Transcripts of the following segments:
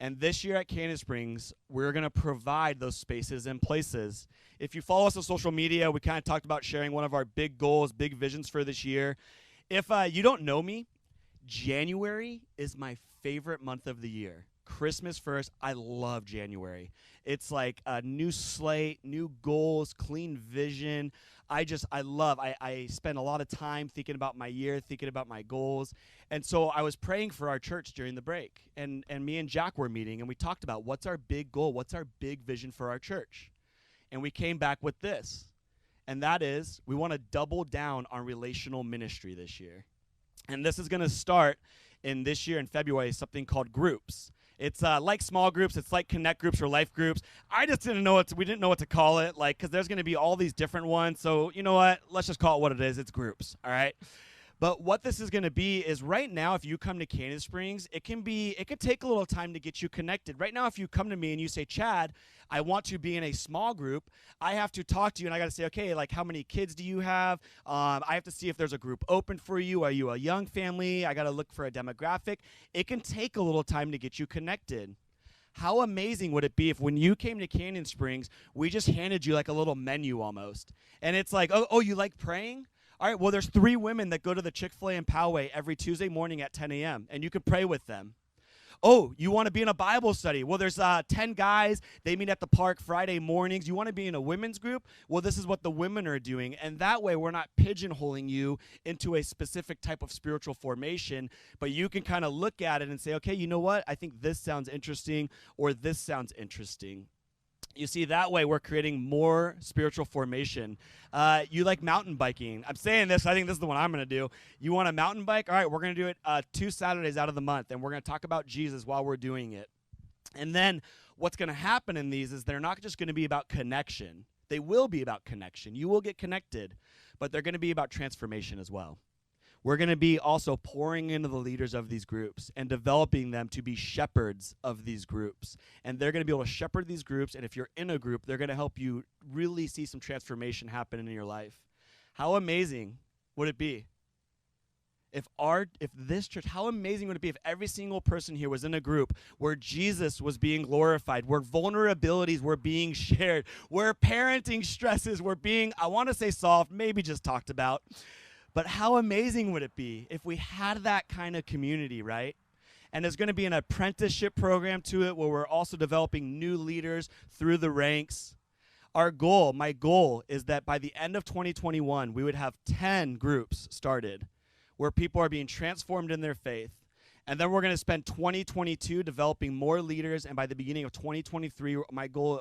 And this year at Canyon Springs, we're going to provide those spaces and places. If you follow us on social media, we kind of talked about sharing one of our big goals, big visions for this year. If you don't know me, January is my favorite month of the year. Christmas first, I love January. It's like a new slate, new goals, clean vision. I spend a lot of time thinking about my year, thinking about my goals. And so I was praying for our church during the break. And me and Jack were meeting, and we talked about what's our big goal, what's our big vision for our church. And we came back with this. And that is, we want to double down on relational ministry this year. And this is going to start in this year in February, something called groups. It's like small groups. It's like connect groups or life groups. I just didn't know we didn't know what to call it, because there's going to be all these different ones. So you know what? Let's just call it what it is. It's groups, all right? But what this is going to be is right now, if you come to Canyon Springs, it could take a little time to get you connected. Right now, if you come to me and you say, Chad, I want to be in a small group, I have to talk to you, and I got to say, okay, how many kids do you have? I have to see if there's a group open for you. Are you a young family? I got to look for a demographic. It can take a little time to get you connected. How amazing would it be if when you came to Canyon Springs, we just handed you a little menu almost. And it's like, oh, you like praying? All right, well, there's 3 women that go to the Chick-fil-A in Poway every Tuesday morning at 10 a.m., and you can pray with them. Oh, you want to be in a Bible study? Well, there's 10 guys. They meet at the park Friday mornings. You want to be in a women's group? Well, this is what the women are doing. And that way, we're not pigeonholing you into a specific type of spiritual formation, but you can kind of look at it and say, okay, you know what? I think this sounds interesting, or this sounds interesting. You see, that way we're creating more spiritual formation. You like mountain biking. I'm saying this. I think this is the one I'm going to do. You want a mountain bike? All right, we're going to do it 2 Saturdays out of the month, and we're going to talk about Jesus while we're doing it. And then what's going to happen in these is they're not just going to be about connection. They will be about connection. You will get connected, but they're going to be about transformation as well. We're going to be also pouring into the leaders of these groups and developing them to be shepherds of these groups. And they're going to be able to shepherd these groups, and if you're in a group, they're going to help you really see some transformation happen in your life. How amazing would it be if this church, how amazing would it be if every single person here was in a group where Jesus was being glorified, where vulnerabilities were being shared, where parenting stresses were being, I want to say solved, maybe just talked about. But how amazing would it be if we had that kind of community, right? And there's going to be an apprenticeship program to it where we're also developing new leaders through the ranks. My goal is that by the end of 2021, we would have 10 groups started where people are being transformed in their faith. And then we're going to spend 2022 developing more leaders, and by the beginning of 2023,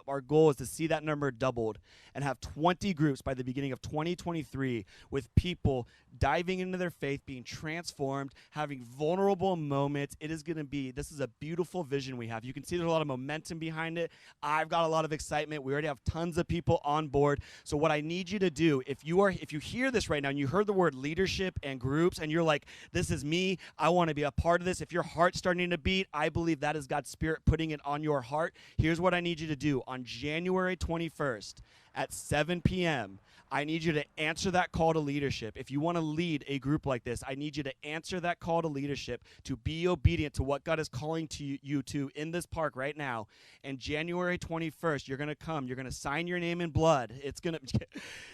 our goal is to see that number doubled and have 20 groups by the beginning of 2023 with people diving into their faith, being transformed, having vulnerable moments. This is a beautiful vision we have. You can see there's a lot of momentum behind it. I've got a lot of excitement. We already have tons of people on board. So what I need you to do, if you hear this right now and you heard the word leadership and groups and you're like, this is me, I want to be a part of this. If your heart's starting to beat, I believe that is God's Spirit putting it on your heart. Here's what I need you to do. On January 21st at 7 p.m., I need you to answer that call to leadership. If you want to lead a group like this, I need you to answer that call to leadership, to be obedient to what God is calling you to in this park right now. And January 21st, you're going to come. You're going to sign your name in blood.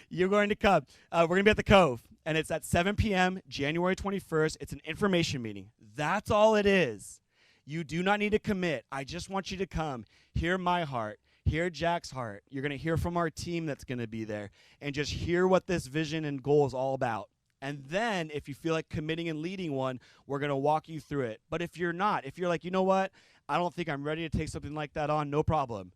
You're going to come. We're going to be at the Cove, and it's at 7 p.m., January 21st. It's an information meeting. That's all it is. You do not need to commit. I just want you to come, hear my heart, hear Jack's heart. You're going to hear from our team that's going to be there, and just hear what this vision and goal is all about. And then if you feel like committing and leading one, we're going to walk you through it. But if you're not, if you're like, you know what, I don't think I'm ready to take something like that on, no problem.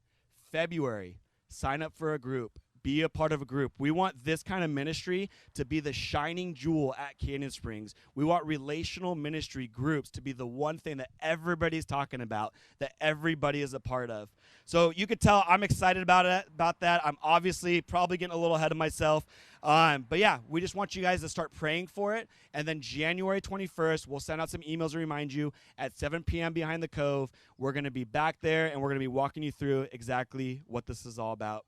February, sign up for a group. Be a part of a group. We want this kind of ministry to be the shining jewel at Canyon Springs. We want relational ministry groups to be the one thing that everybody's talking about, that everybody is a part of. So you could tell I'm excited about that. I'm obviously probably getting a little ahead of myself. But yeah, we just want you guys to start praying for it. And then January 21st, we'll send out some emails to remind you at 7 p.m. behind the Cove. We're going to be back there, and we're going to be walking you through exactly what this is all about.